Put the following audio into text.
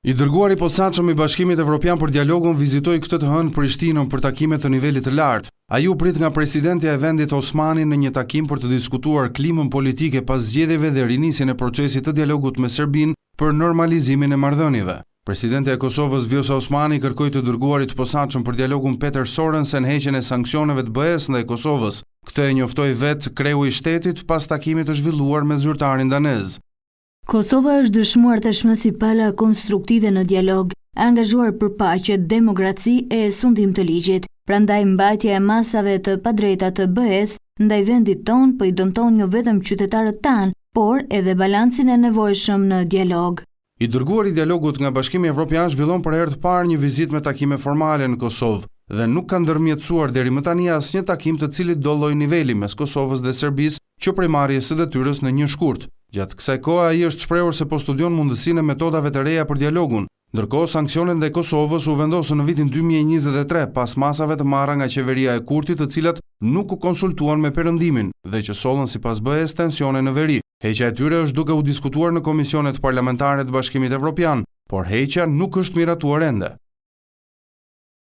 I dërguari i posaçëm i Bashkimit Evropian për dialogun vizitoi këtë të hënë Prishtinën për takime të nivelit të lartë. Ai u prit nga presidentja e vendit Osmani në një takim për të diskutuar klimën politike pas zgjedhjeve dhe rinisjen e procesit të dialogut me Serbinë për normalizimin e marrëdhënieve. Presidentja e Kosovës Vjosa Osmani kërkoi të dërguarit të posaçëm për dialogun Peter Sorensen heqjen e sanksioneve të BE-s ndaj Kosovës. Këtë e njoftoi vetë kreu i shtetit pas takimit të zhvilluar me zyrtarin danez. Kosova është dëshmuar tashmë si pala konstruktive në dialog, angazhuar për paqe, demokraci e sundim të ligjit. Prandaj mbajtja e masave të padrejta të BE-s ndaj vendit ton po i dëmton jo vetëm qytetarët tanë, por edhe balancin e nevojshëm në dialog. I dërguari i dialogut nga Bashkimi Evropian zhvillon për herë të parë një vizitë me takime formale në Kosovë dhe nuk ka ndërmjetësuar deri më tani asnjë takim të cilit do lloj niveli mes Kosovës dhe Serbisë që prej marrjes së detyrës në një shkurt. Gjatë kësaj kohe ai është shprehur se po studion mundësinë e metodave të reja për dialogun. Ndërkohë, sanksionet ndaj Kosovës u vendosën në vitin 2023 pas masave të marra nga qeveria e Kurtit, të cilat nuk u konsultuan me Perëndimin dhe që sollën sipas BE-s tensione në veri. Heqja e tyre është duke u diskutuar në komisionet parlamentare të Bashkimit Evropian, por heqja nuk është miratuar ende.